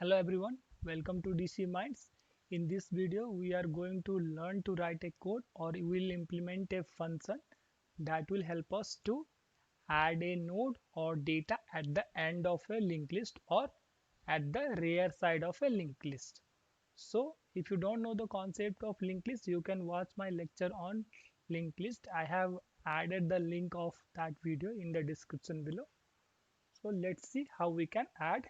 Hello everyone, welcome to DC Minds. In this video, we are going to learn to write a code or we will implement a function that will help us to add a node or data at the end of a linked list or at the rear side of a linked list. So if you don't know the concept of linked list, you can watch my lecture on linked list. I have added the link of that video in the description below. So let's see how we can add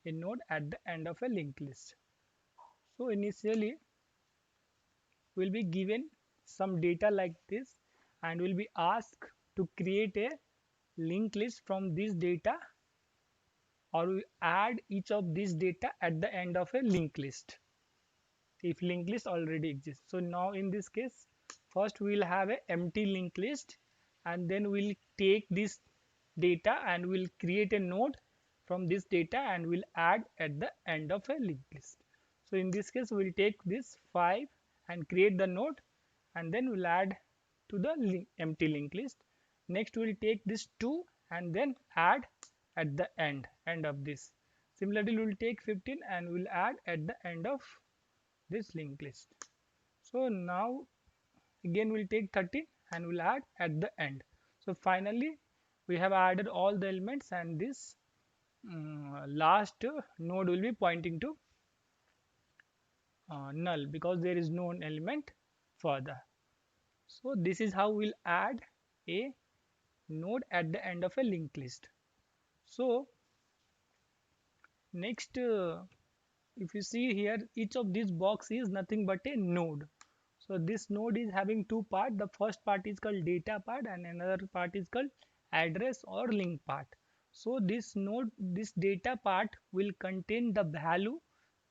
a node at the end of a linked list. So initially we'll be given some data like this and we'll be asked to create a linked list from this data or we add each of this data at the end of a linked list if linked list already exists. So now in this case first we'll have a empty linked list and then we'll take this data and we'll create a node from this data and we'll add at the end of a linked list. So in this case we'll take this 5 and create the node and then we'll add to the empty linked list. Next we'll take this 2 and then add at the end of this. Similarly we'll take 15 and we'll add at the end of this linked list. So now again we'll take 13 and we'll add at the end. So finally we have added all the elements and this last node will be pointing to null because there is no element further. So this is how we'll add a node at the end of a linked list. So next if you see here, each of these box is nothing but a node. So this node is having two parts. The first part is called data part and another part is called address or link part. So this node, this data part will contain the value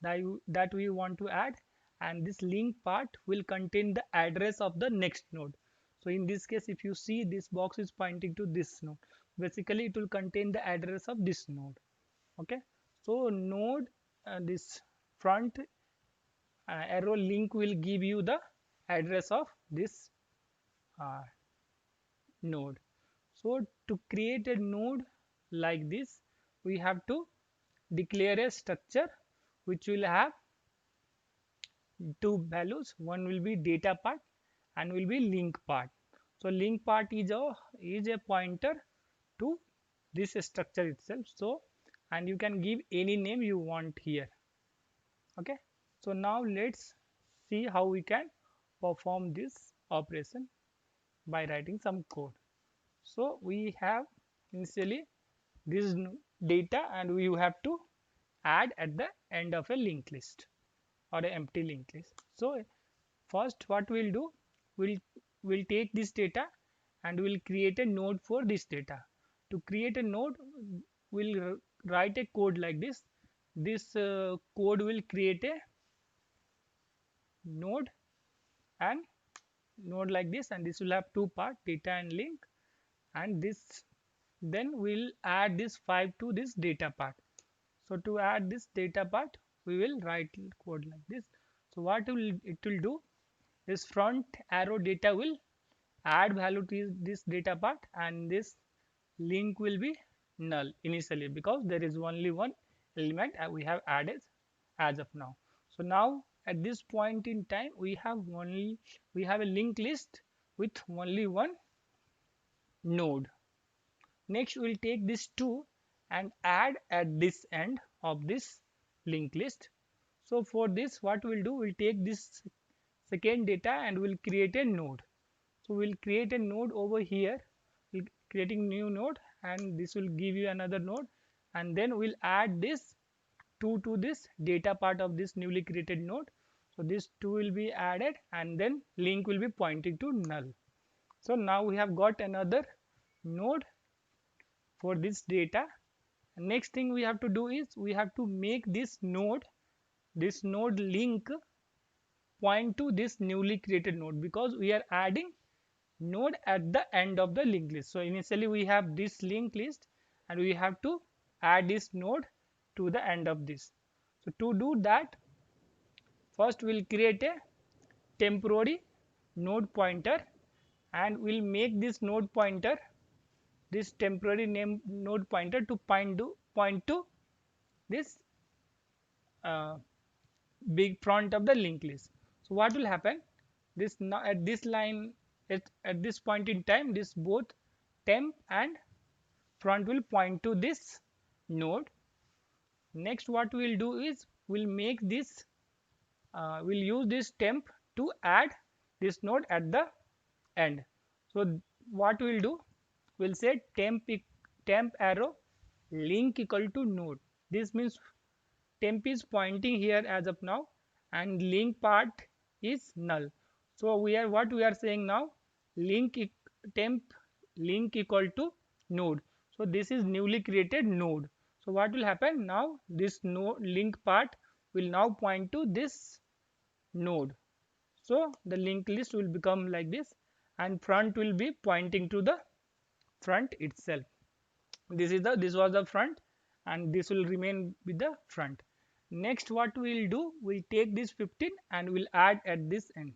that we want to add, and this link part will contain the address of the next node. So in this case, if you see, this box is pointing to this node. Basically it will contain the address of this node. Okay, so node this front arrow link will give you the address of this uh, node. So to create a node like this, we have to declare a structure which will have two values. One will be data part and will be link part. So link part is a pointer to this structure itself. So and you can give any name you want here. Okay, so now let's see how we can perform this operation by writing some code. So we have initially this data and we have to add at the end of a linked list or an empty linked list. So first what we'll do, we'll take this data and we'll create a node for this data. To create a node, we'll write a code like this. This code will create a node and node like this, and this will have two parts, data and link, and this then we'll add this 5 to this data part. So to add this data part, we will write code like this. So what it will do, this front arrow data will add value to this data part and this link will be null initially because there is only one element we have added as of now. So now at this point in time we have a linked list with only one node. Next we'll take this 2 and add at this end of this linked list. So for this what we'll do, we'll take this second data and we'll create a node. So we'll create a node over here, we'll creating new node and this will give you another node, and then we'll add this 2 to this data part of this newly created node. So this 2 will be added and then link will be pointing to null. So now we have got another node for this data. Next thing we have to do is we have to make this node link point to this newly created node because we are adding node at the end of the linked list. So initially we have this linked list and we have to add this node to the end of this. So to do that, first we'll create a temporary node pointer and we'll make this node pointer, this temporary node pointer to point to this uh, big front of the linked list. So what will happen, this now at this line, at this point in time, this both temp and front will point to this node. Next what we will do is we'll make this we'll use this temp to add this node at the end. So what we'll do, we'll say temp arrow link equal to node. This means temp is pointing here as of now and link part is null. So we are, what we are saying now, temp link equal to node. So this is newly created node. So what will happen now, this node link part will now point to this node. So the linked list will become like this, and front will be pointing to the front itself. This was the front, and this will remain with the front. Next what we will do, we'll take this 15 and we'll add at this end.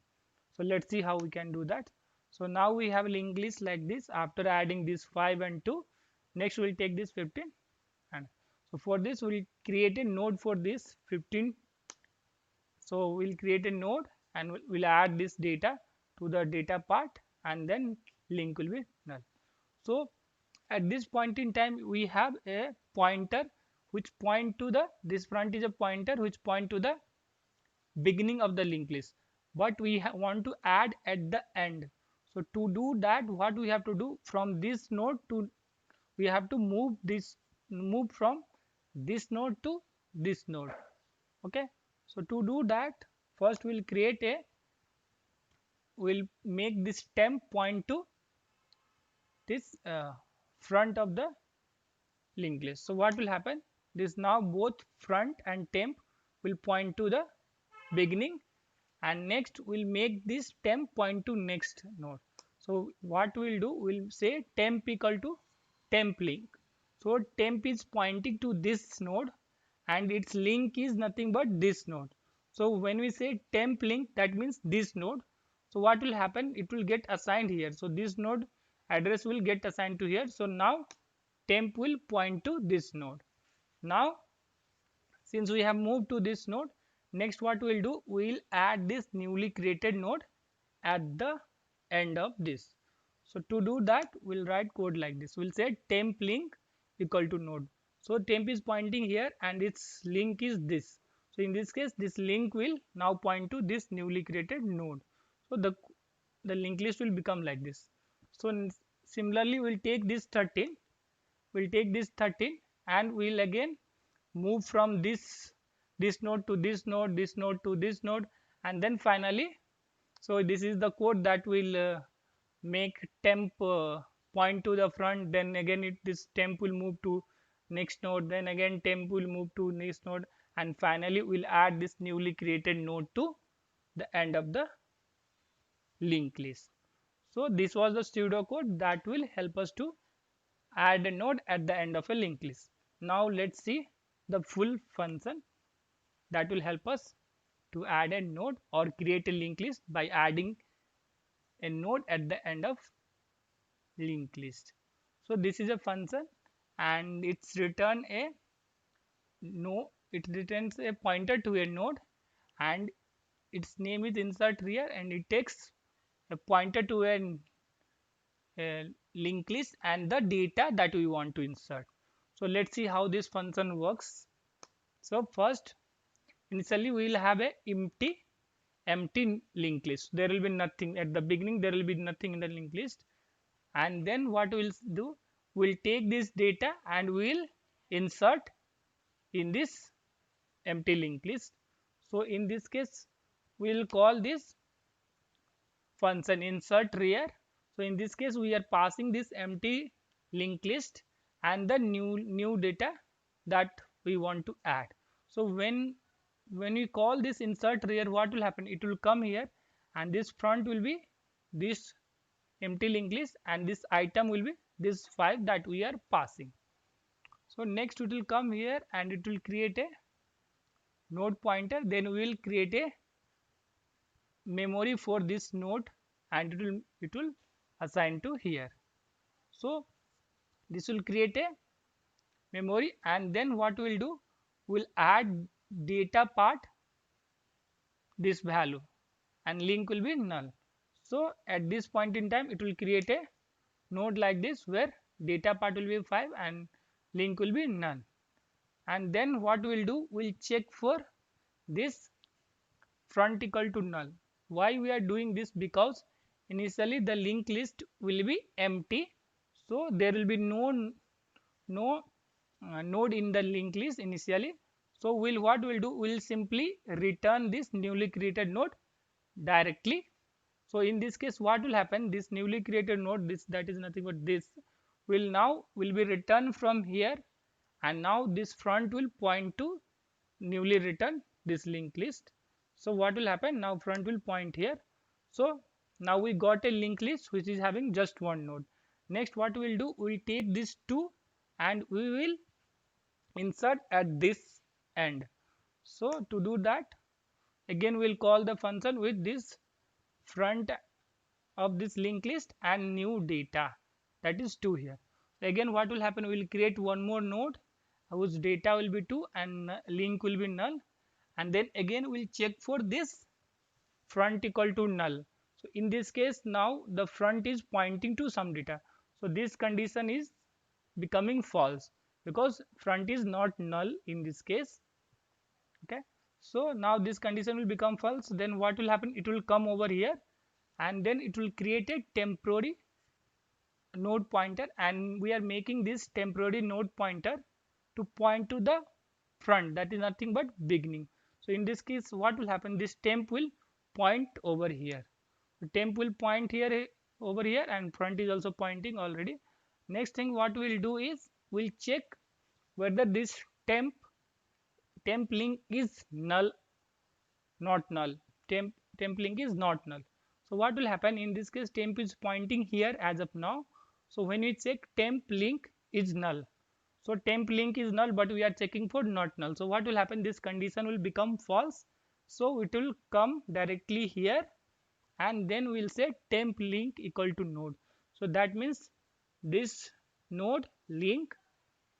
So let's see how we can do that. So now we have a linked list like this after adding this 5 and 2. Next we'll take this 15, and so for this we'll create a node for this 15. So we'll create a node and we'll add this data to the data part, and then link will be null. So at this point in time we have a pointer which point to the, this front is a pointer which point to the beginning of the linked list, but we want to add at the end. So to do that, what we have to do, from this node to, we have to move from this node to this node. Okay, so to do that, first we'll make this temp point to this front of the linked list. So what will happen, this now both front and temp will point to the beginning, and next we'll make this temp point to next node. So what we'll do, we'll say temp equal to temp link. So temp is pointing to this node and its link is nothing but this node. So when we say temp link, that means this node. So what will happen, it will get assigned here. So this node address will get assigned to here. So now temp will point to this node. Now since we have moved to this node, next what we'll do, we'll add this newly created node at the end of this. So to do that, we'll write code like this. We'll say temp link equal to node. So temp is pointing here and its link is this. So in this case, this link will now point to this newly created node. So the linked list will become like this. So similarly, we'll take this 13. We'll take this 13 and we'll again move from this node to this node, this node to this node, and then finally, so this is the code that will make temp point to the front, then again this temp will move to next node, then again temp will move to next node, and finally we'll add this newly created node to the end of the linked list. So this was the pseudocode that will help us to add a node at the end of a linked list. Now let's see the full function that will help us to add a node or create a linked list by adding a node at the end of linked list. So this is a function and it's return a no, it returns a pointer to a node and its name is insert here, and it takes a pointer to a linked list and the data that we want to insert. So let's see how this function works. So first, initially we will have a empty linked list. There will be nothing at the beginning, there will be nothing in the linked list, and then what we'll do, we'll take this data and we'll insert in this empty linked list. So in this case, we'll call this function insert rear. So in this case, we are passing this empty linked list and the new data that we want to add. So when we call this insert rear, what will happen, it will come here and this front will be this empty linked list and this item will be this 5 that we are passing. So next it will come here and it will create a node pointer, then we will create a memory for this node and it will assign to here. So this will create a memory, and then what we'll do, we'll add data part this value and link will be null. So at this point in time it will create a node like this where data part will be 5 and link will be none. And then what we'll do, we'll check for this front equal to null. Why we are doing this? Because initially the linked list will be empty, so there will be no node in the linked list initially. So what we'll do, we'll simply return this newly created node directly. So in this case what will happen, this newly created node, this that is nothing but this will be returned from here, and now this front will point to newly written this linked list. So what will happen, now front will point here. So now we got a linked list which is having just one node. Next what we will do, we will take this 2 and we will insert at this end. So to do that, again we will call the function with this front of this linked list and new data, that is 2 here. Again what will happen, we will create one more node whose data will be 2 and link will be null, and then again we will check for this front equal to null. So in this case now the front is pointing to some data, so this condition is becoming false because front is not null in this case. Okay, so now this condition will become false. Then what will happen, it will come over here and then it will create a temporary node pointer, and we are making this temporary node pointer to point to the front, that is nothing but beginning. So in this case what will happen, this temp will point over here, the temp will point here over here, and front is also pointing already. Next thing what we will do is we'll check whether this temp link is null, not null. Temp link is not null. So what will happen, in this case temp is pointing here as of now. So when we check temp link is null, so temp link is null, but we are checking for not null. So what will happen, this condition will become false, so it will come directly here, and then we'll say temp link equal to node. So that means this node link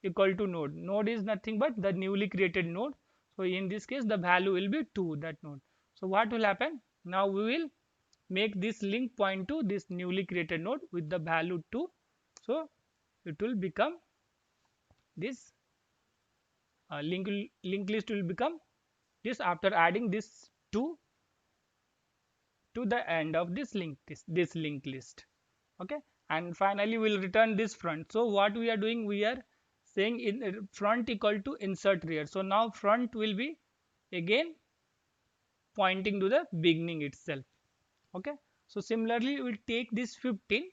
equal to node is nothing but the newly created node. So in this case the value will be 2, that node. So what will happen, now we will make this link point to this newly created node with the value 2. So it will become this link list will become this after adding this 2 to the end of this link list. Okay, and finally we'll return this front. So what we are doing, we are saying in front equal to insert rear. So now front will be again pointing to the beginning itself. Okay, so similarly we'll take this 15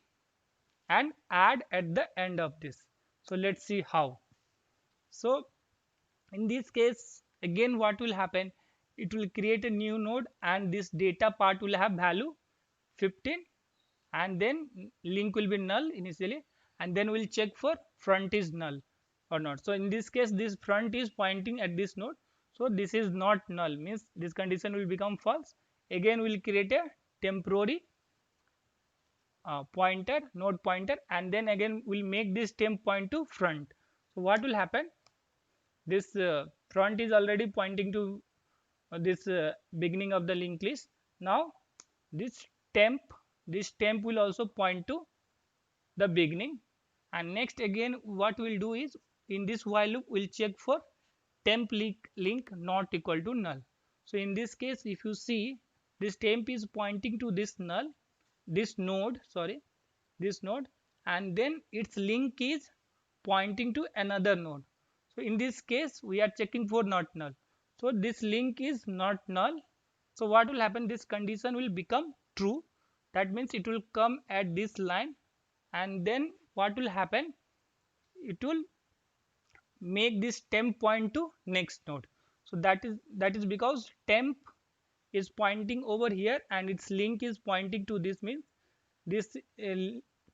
and add at the end of this. So let's see how. So in this case again what will happen, it will create a new node and this data part will have value 15, and then link will be null initially, and then we'll check for front is null or not. So in this case this front is pointing at this node, so this is not null, means this condition will become false. Again we'll create a temporary node pointer, and then again we'll make this temp point to front. So what will happen, this front is already pointing to this beginning of the linked list. Now this temp will also point to the beginning, and next again what we'll do is in this while loop we'll check for temp link not equal to null. So in this case if you see, this temp is pointing to this node, and then its link is pointing to another node. So in this case we are checking for not null, so this link is not null. So what will happen, this condition will become true, that means it will come at this line, and then what will happen, it will make this temp point to next node. So that is because temp is pointing over here and its link is pointing to this, means this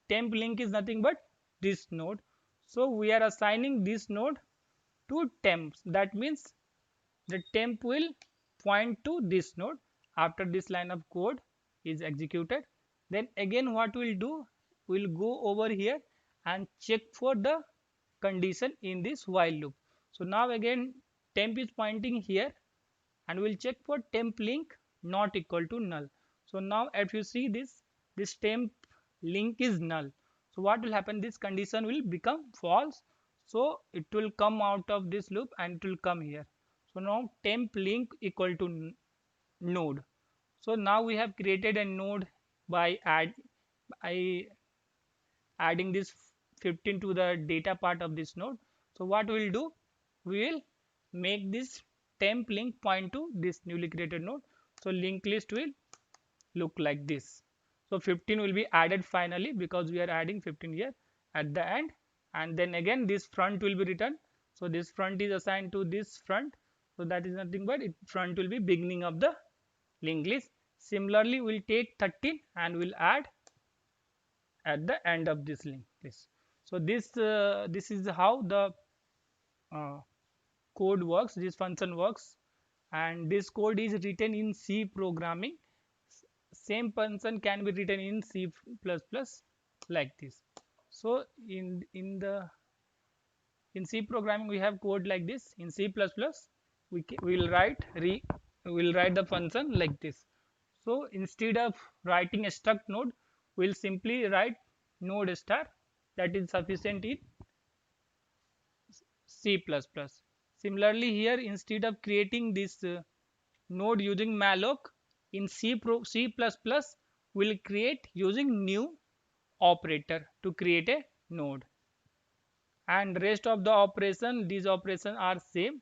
temp link is nothing but this node. So we are assigning this node to temps, that means the temp will point to this node after this line of code is executed. Then again what we'll do, we'll go over here and check for the condition in this while loop. So now again temp is pointing here, and we'll check for temp link not equal to null. So now if you see this temp link is null. So what will happen, this condition will become false, so it will come out of this loop and it will come here. So now temp link equal to node. So now we have created a node by adding this 15 to the data part of this node. So what we'll do, we will make this temp link point to this newly created node. So linked list will look like this. So 15 will be added finally because we are adding 15 here at the end, and then again this front will be written. So this front is assigned to this front, so that is nothing but front will be beginning of the linked list. Similarly, we'll take 13 and we'll add at the end of this linked list. So this is how the uh, code works, this function works, and this code is written in C programming. Same function can be written in C++ like this. So in C programming we have code like this. In C++ we will write the function like this. So instead of writing a struct node, we'll simply write node star, that is sufficient in C++. Similarly here, instead of creating this node using malloc, in C++ we'll create using new operator to create a node, and rest of the operation, these operations are same,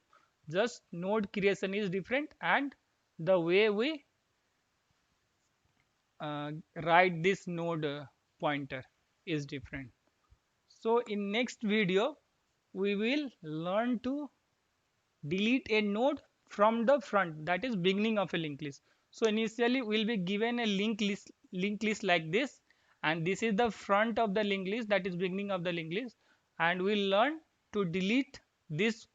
just node creation is different and the way we write this node pointer is different. So in next video we will learn to delete a node from the front, that is beginning of a linked list. So initially we'll be given a linked list like this, and this is the front of the linked list, that is beginning of the linked list, and we'll learn to delete this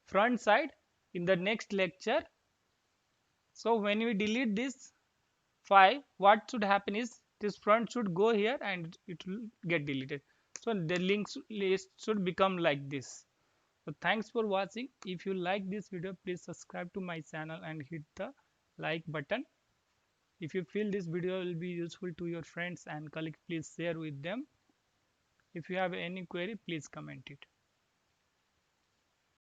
front side in the next lecture. So when we delete this 5, what should happen is this front should go here and it will get deleted. So the links list should become like this. So thanks for watching. If you like this video, please subscribe to my channel and hit the like button. If you feel this video will be useful to your friends and colleagues, please share with them. If you have any query, please comment it.